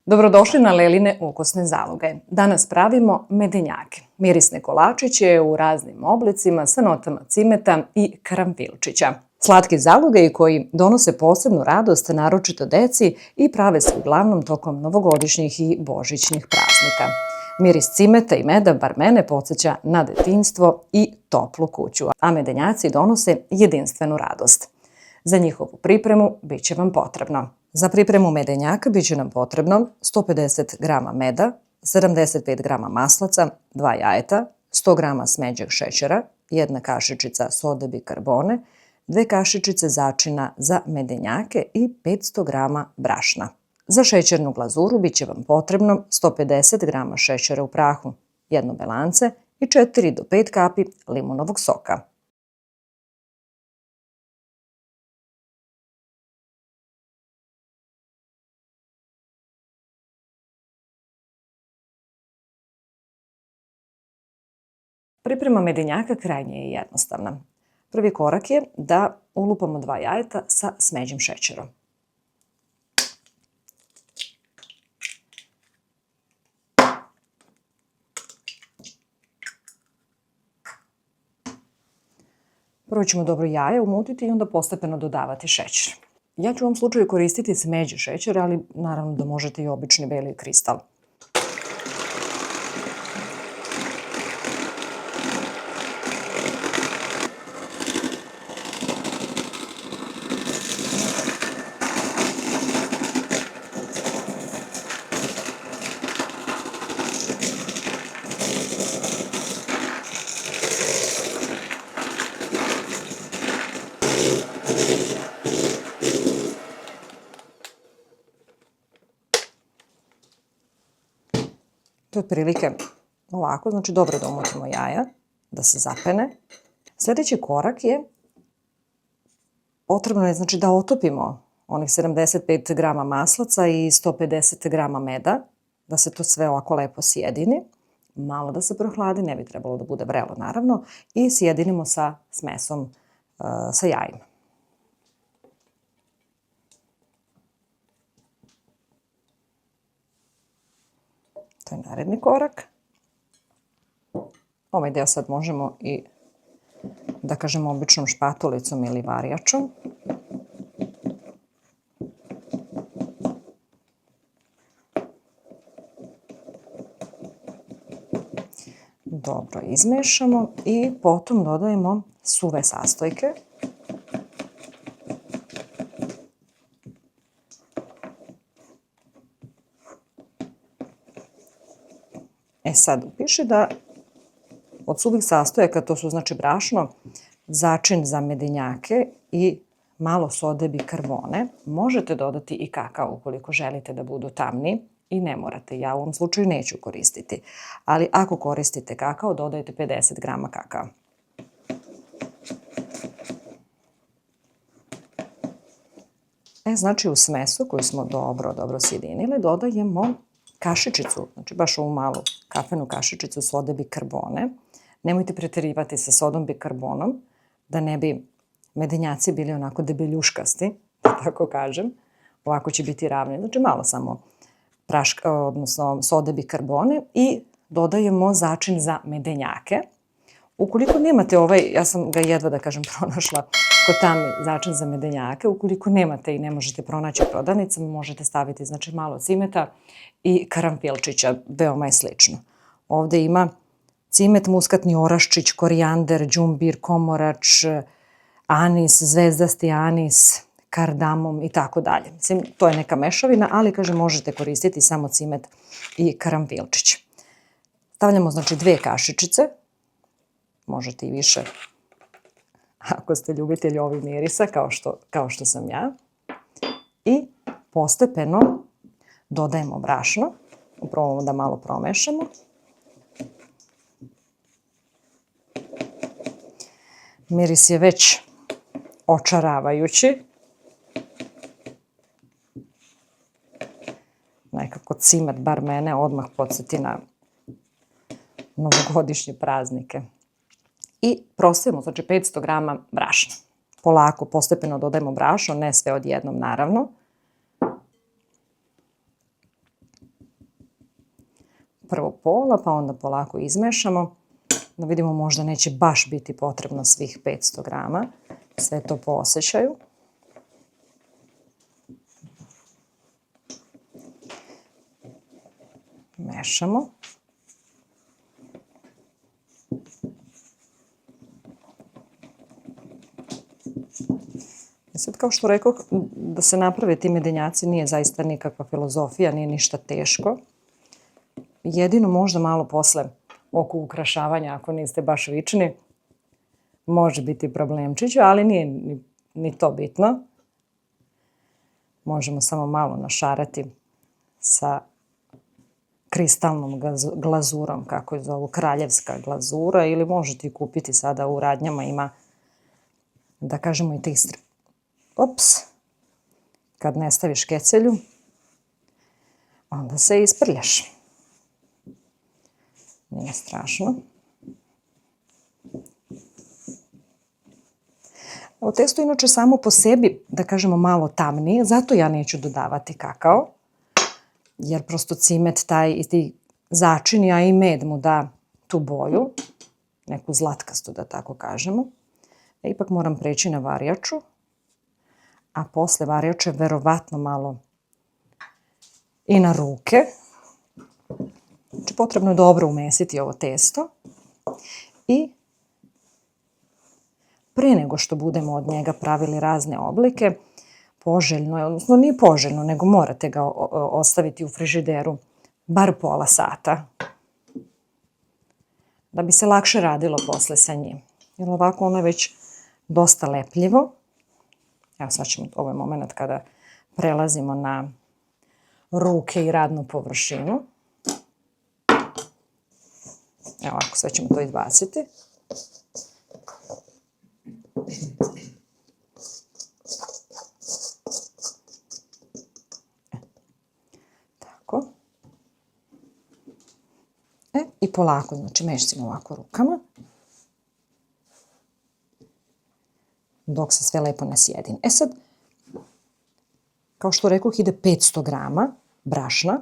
Dobrodošli na Leline ukusne zaloge. Danas pravimo medenjake, mirisne kolačiće u raznim oblicima sa notama cimeta i karanfilčića. Slatki zalogaj koji donose posebnu radost naročito deci i prave se uglavnom tokom novogodišnjih i božićnih praznika. Miris cimeta i meda, bar mene, podsjeća na detinjstvo i toplu kuću, a medenjaci donose jedinstvenu radost. Za njihovu pripremu bit će vam potrebno: za pripremu medenjaka biće nam potrebno 150 g meda, 75 g maslaca, 2 jajeta, 100 g smeđeg šećera, 1 kašičica sode bikarbone, 2 kašičice začina za medenjake i 500 g brašna. Za šećernu glazuru biće vam potrebno 150 g šećera u prahu, 1 belance i 4 do 5 kapi limunovog soka. Priprema medenjaka krajnje je jednostavna. Prvi korak je da ulupamo 2 jajeta sa smeđim šećerom. Prvo ćemo dobro jaje umutiti i onda postepeno dodavati šećer. Ja ću u ovom slučaju koristiti smeđi šećer, ali naravno da možete i obični beli kristal. To je otprilike ovako, znači dobro da umutimo jaja, da se zapene. Sljedeći korak je, potrebno je znači da otopimo onih 75 g maslaca i 150 g meda, da se to sve ovako lepo sjedini. Malo da se prohladi, ne bi trebalo da bude vrelo naravno, i sjedinimo sa smesom, sa jajima. To je naredni korak. Ovaj deo sad možemo i, da kažemo, običnom špatulicom ili varijačom. Dobro izmešamo i potom dodajemo suve sastojke. Sad piše da od suvih sastojaka, to su znači brašno, začin za medenjake i malo sode bikarbone. Možete dodati i kakao ukoliko želite da budu tamni i ne morate. Ja u ovom slučaju neću koristiti. Ali ako koristite kakao, dodajte 50 g kakao. Znači u smesu koju smo dobro sjedinili dodajemo kašičicu, znači baš ovu malu kafenu kašičicu sode bikarbone. Nemojte preterivati sa sodom bikarbonom, da ne bi medenjaci bili onako debeljuškasti, da tako kažem. Ovako će biti ravni, znači malo samo praška, odnosno sode bikarbone, i dodajemo začin za medenjake. Ukoliko nemate ovaj, ja sam ga jedva da kažem pronašla kod Tami, začin za medenjake, ukoliko nemate i ne možete pronaći u prodavnicama, možete staviti znači malo cimeta i karanfilčića, veoma je slično. Ovde ima cimet, muskatni oraščić, korijander, đumbir, komorač, anis, zvezdasti anis, kardamom i tako dalje. Mislim, to je neka mešavina, ali kažem možete koristiti samo cimet i karanfilčić. Stavljamo znači 2 kašičice, možete i više ako ste ljubitelji ovih mirisa kao što sam ja, i postepeno dodajemo brašno. Probamo da malo promešamo. Miris je već očaravajući. Nekako cimet, bar mene, odmah podsjeti na novogodišnje praznike. I prosijemo, znači 500 g brašna. Polako, postepeno dodajemo brašno, ne sve odjednom naravno. prvo pola, pa onda polako izmešamo. Da vidimo, možda neće baš biti potrebno svih 500 grama. Sve to po osjećaju. Mešamo. Sad, kao što rekoh, da se naprave ti medenjaci nije zaista nikakva filozofija, nije ništa teško. Jedino možda malo posle oko ukrašavanja, ako niste baš vični, može biti problemčić, ali nije ni to bitno. Možemo samo malo našarati sa kristalnom glazurom, kako je zovu, kraljevska glazura, ili možete i kupiti sada u radnjama, ima, da kažemo, i tih kad ne staviš kecelju, onda se isprljaš. Nije strašno. Ovo testo inače samo po sebi, da kažemo, malo tamnije, zato ja neću dodavati kakao, jer prosto cimet taj i ti začini, a i med mu da tu boju, neku zlatkastu, da tako kažemo. Ipak moram preći na varjaču, a posle varjače verovatno malo i na ruke. Znači, potrebno je dobro umesiti ovo testo i pre nego što budemo od njega pravili razne oblike, poželjno je, odnosno nije poželjno, nego morate ga ostaviti u frižideru bar pola sata, da bi se lakše radilo posle sa njim. Jer ovako ono je već dosta lepljivo. Evo sad ćemo, ovo je moment kada prelazimo na ruke i radnu površinu. Evo ovako, sve ćemo to izbaciti. Tako. I polako, znači mešćimo ovako rukama. Dok se sve lepo ne sjedine. Sad, kao što rekoh, ide 500 grama brašna.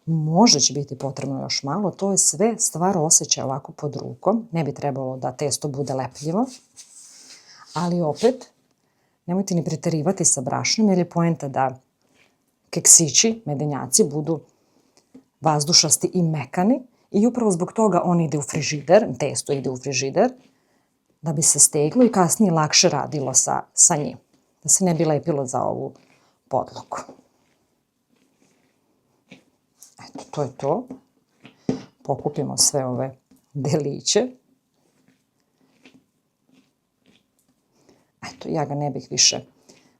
Možda će biti potrebno još malo, to je sve stvar osjećaja ovako pod rukom. Ne bi trebalo da testo bude lepljivo, ali opet nemojte ni preterivati sa brašnom, jer je poenta da keksići, medenjaci, budu vazdušasti i mekani i upravo zbog toga on ide u frižider, testo ide u frižider, da bi se steglo i kasnije lakše radilo sa njim, da se ne bi lepilo za ovu podlogu. Eto, to je to. Pokupimo sve ove deliće. Eto, ja ga ne bih više,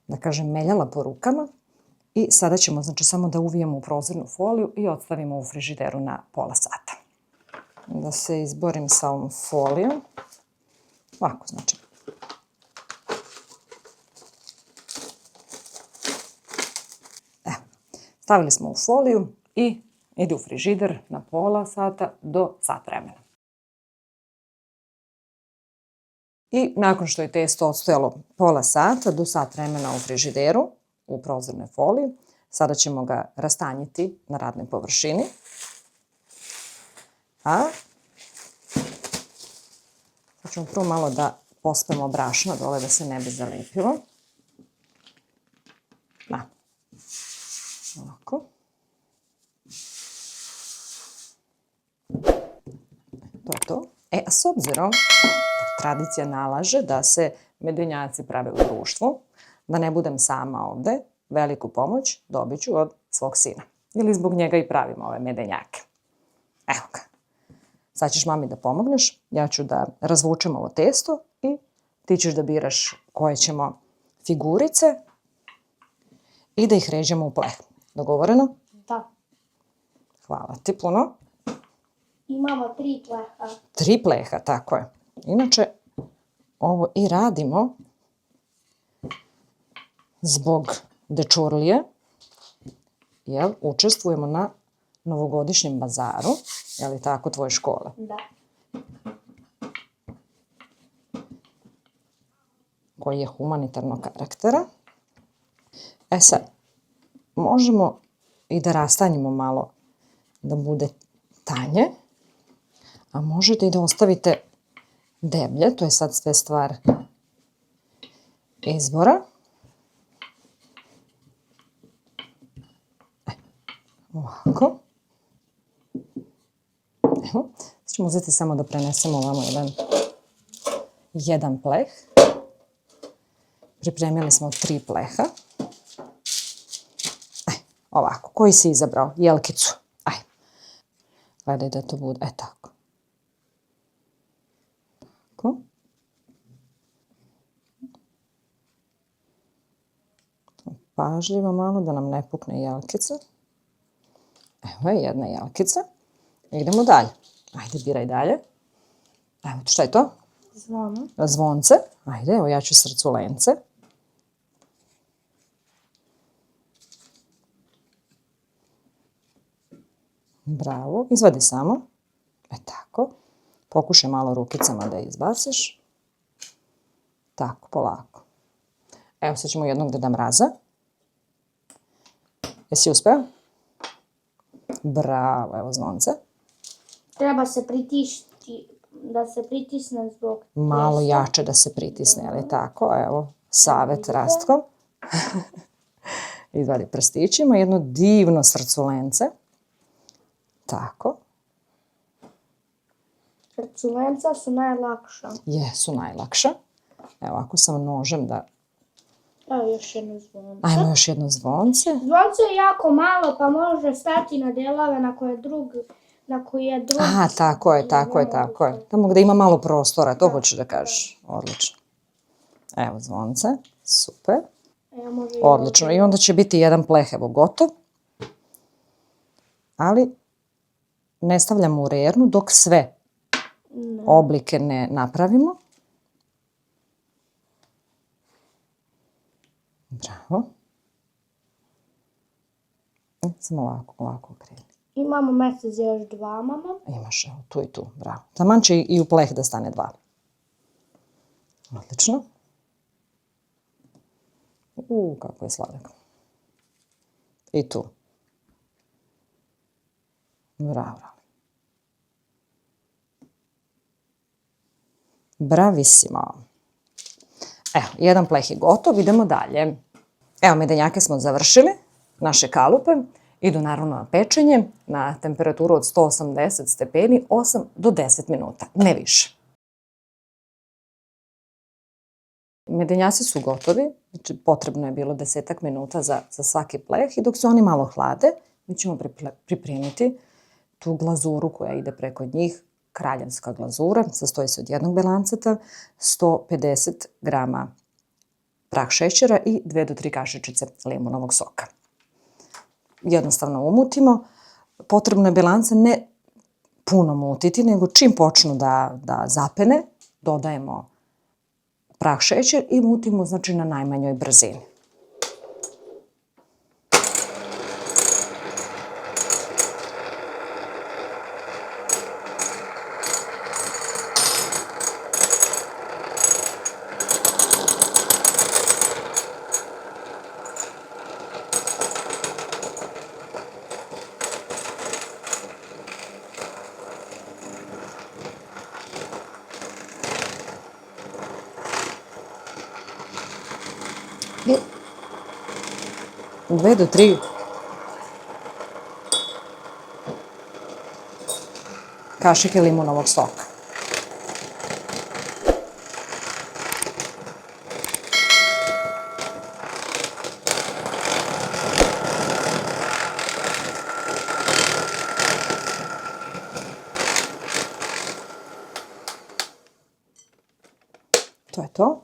da kažem, meljala po rukama. I sada ćemo, znači, samo da uvijemo u prozirnu foliju i odstavimo u frižideru na pola sata. Da se izborim sa ovom folijom. Ovako, znači. Evo, stavili smo u foliju i ide u frižider na pola sata do sat vremena. I nakon što je testo odstojalo pola sata do sat vremena u frižideru, u prozirnoj foliji, sada ćemo ga rastanjiti na radnoj površini. A sad ćemo prvo malo da pospemo brašno dole da se ne bi zalepilo. Ovako. To je to. A s obzirom da tradicija nalaže da se medenjaci prave u društvu, da ne budem sama ovde, veliku pomoć dobit ću od svog sina. Ili zbog njega i pravimo ove medenjake. Evo ga. Sad ćeš mami da pomogneš, ja ću da razvučem ovo testo i ti ćeš da biraš koje ćemo figurice i da ih ređemo u pleh. Dogovoreno? Da. Hvala ti puno. Imamo 3 pleha. 3 pleha, tako je. Inače, ovo i radimo zbog dečurlije, jer učestvujemo na novogodišnjem bazaru, je li tako, tvoje škole? Da. Koji je humanitarnog karaktera. Sad, možemo i da rastanjimo malo da bude tanje. A možete i da ostavite deblje, to je sad sve stvar izbora. Ovako. Evo, sad ćemo uzeti samo da prenesemo ovamo jedan pleh. Pripremili smo 3 pleha. Ovako, koji si izabrao? Jelkicu. Aj, gledaj da to bude, tako. Tako. Pažljivo malo da nam ne pukne jelkica. Evo je jedna jelkica. Idemo dalje. Ajde, biraj dalje. Evo, šta je to? Zvono. Zvonce. Ajde, evo ja ću srculence. Bravo. Izvadi samo. Tako. Pokušaj malo rukicama da izbaciš. Tako, polako. Evo, sad ćemo jednog Deda Mraza. Jesi uspeo? Bravo, evo zvonce. Treba se pritišti, da se pritisne zbog... Malo jače da se pritisne, ali tako, evo, Savet Rastko. Izvadi prstićima, jedno divno srculence. Tako. Srculenca su najlakša. Jesu najlakša. Evo, ako sam nožem da... Evo još jedno zvonce. Ajmo još jedno zvonce. Zvonce je jako malo, pa može stati na delove na koje je drugi... Aha, tako je. Tamo gde ima malo prostora, to hoćeš da kažeš. Odlično. Evo zvonce, super. Odlično, i onda će biti jedan pleh, evo, gotov. Ali ne stavljamo u rernu dok sve oblike ne napravimo. Bravo. Samo ovako okreni. Imamo mesta za još 2, mama. Imaš, evo, tu i tu, bravo. Taman će i u pleh da stane 2. Odlično. Kako je sladak. I tu. Bravo. Bravissimo. Evo, jedan pleh je gotov, idemo dalje. Evo, medenjake smo završili, naše kalupe. Idu naravno na pečenje, na temperaturu od 180 stepeni, 8 do 10 minuta, ne više. Medenjaci su gotovi, znači potrebno je bilo 10 minuta za svaki pleh i dok se oni malo hlade, mi ćemo pripremiti tu glazuru koja ide preko njih, kraljevska glazura, sastoji se od jednog belanceta, 150 grama prah šećera i 2 do 3 kašičice limunovog soka. Jednostavno umutimo. Potrebno je belance ne puno mutiti, nego čim počnu da zapene, dodajemo prah šećer i mutimo, znači, na najmanjoj brzini. I 2 do 3 kašike limunovog soka. To je to.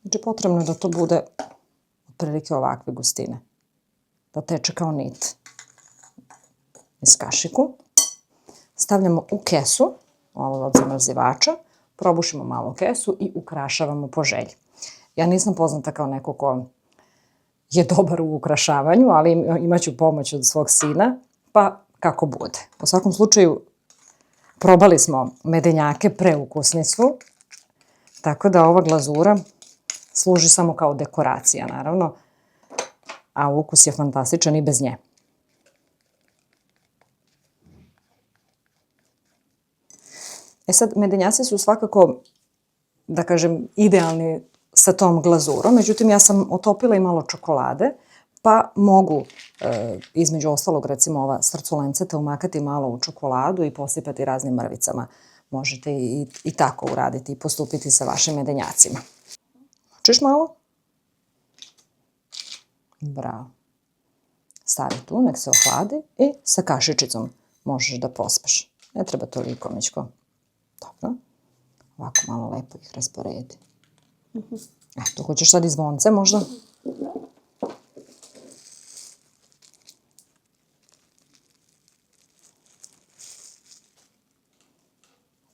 Znači, potrebno je da to bude otprilike ovakve gustine. Da teče kao nit iz kašiku. Stavljamo u kesu, ovo od zamrzivača, probušimo malo kesu i ukrašavamo po želji. Ja nisam poznata kao neko ko je dobar u ukrašavanju, ali imaću pomoć od svog sina, pa kako bude. U svakom slučaju, probali smo medenjake, preukusni su, tako da ova glazura služi samo kao dekoracija, naravno, a ukus je fantastičan i bez nje. E sad, medenjaci su svakako, da kažem, idealni sa tom glazurom, međutim ja sam otopila i malo čokolade, pa mogu, između ostalog, recimo ova srculenceta umakati malo u čokoladu i posipati raznim mrvicama. Možete i tako uraditi i postupiti sa vašim medenjacima. Hoćeš malo? Bravo. Stavi tu, nek se ohladi i sa kašičicom možeš da pospeš. Ne treba toliko, Mićko. Dobro. Ovako malo lepo ih rasporedi. Eto, hoćeš sad i zvonce možda?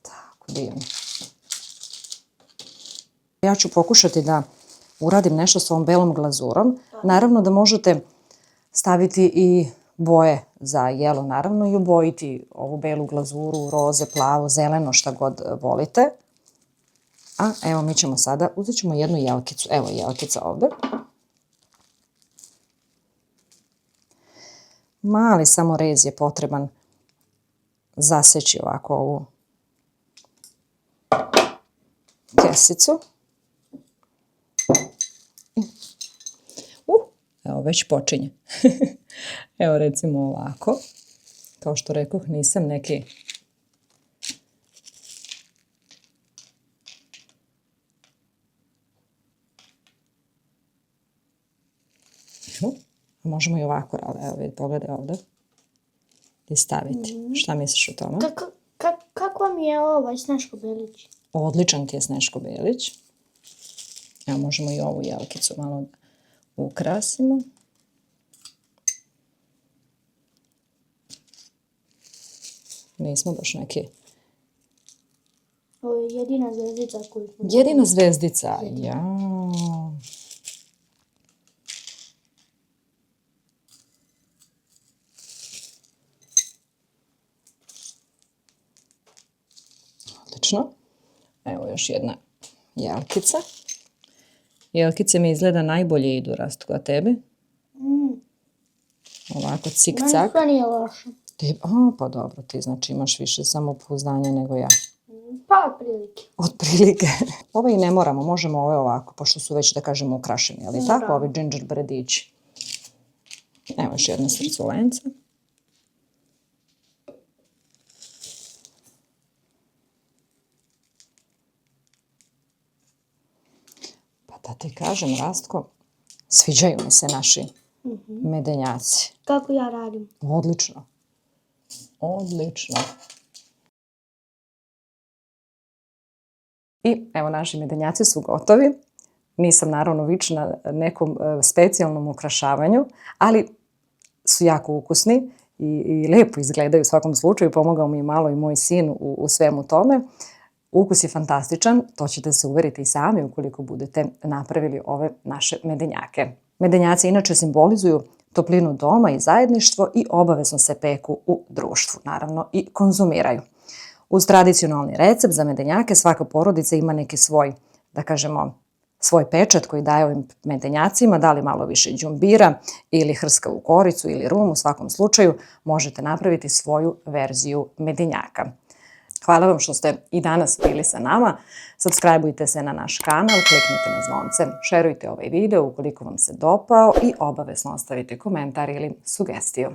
Tako, divno. Ja ću pokušati da uradim nešto s ovom belom glazurom. Naravno da možete staviti i boje za jelo, naravno, i obojiti ovu belu glazuru, roze, plavo, zeleno, šta god volite. A evo, mi ćemo sada, uzet ćemo jednu jelkicu. Evo jelkica ovde. Mali samo rez je potreban zaseći ovako ovu kesicu. Evo, već počinje. Evo, recimo ovako. Kao što rekoh, nisam neki možemo i ovako, evo vidi, pogledaj ovdje i staviti. Šta misliš o tome? Kako mi je ovaj Sneško Belić? Odličan ti je Sneško Belić. Evo, možemo i ovu jelkicu malo da ukrasimo. Nismo baš neki... Ovo je jedina zvezdica koju smo... Jedina zvezdica, ja. Odlično. Evo još jedna jelkica. Jelkice mi izgleda najbolje idu, Rastko, a tebi? Ovako cik-cak. Meni to nije loše. Pa dobro, ti znači imaš više samopouzdanja nego ja. Pa otprilike. Otprilike. Ove i ne moramo, možemo ove ovako, pošto su već, da kažemo, ukrašeni, ali tako, ovi gingerbreadići. Evo još jedna srculenca. Pa da ti kažem, Rastko, sviđaju mi se naši medenjaci. Kako ja radim? Odlično. Odlično. I evo, naši medenjaci su gotovi. Nisam naravno vična nekom specijalnom ukrašavanju, ali su jako ukusni i lepo izgledaju u svakom slučaju. Pomogao mi je malo i moj sin u svemu tome. Ukus je fantastičan, to ćete se uveriti i sami ukoliko budete napravili ove naše medenjake. Medenjaci inače simbolizuju toplinu doma i zajedništvo i obavezno se peku u društvu, naravno, i konzumiraju. Uz tradicionalni recept za medenjake svaka porodica ima neki svoj, da kažemo, svoj pečat koji daje ovim medenjacima, da li malo više đumbira ili hrskavu koricu ili rum, u svakom slučaju možete napraviti svoju verziju medenjaka. Hvala vam što ste i danas bili sa nama. Subscribeujte se na naš kanal, kliknite na zvonce, šerujte ovaj video ukoliko vam se dopao i obavezno ostavite komentar ili sugestiju.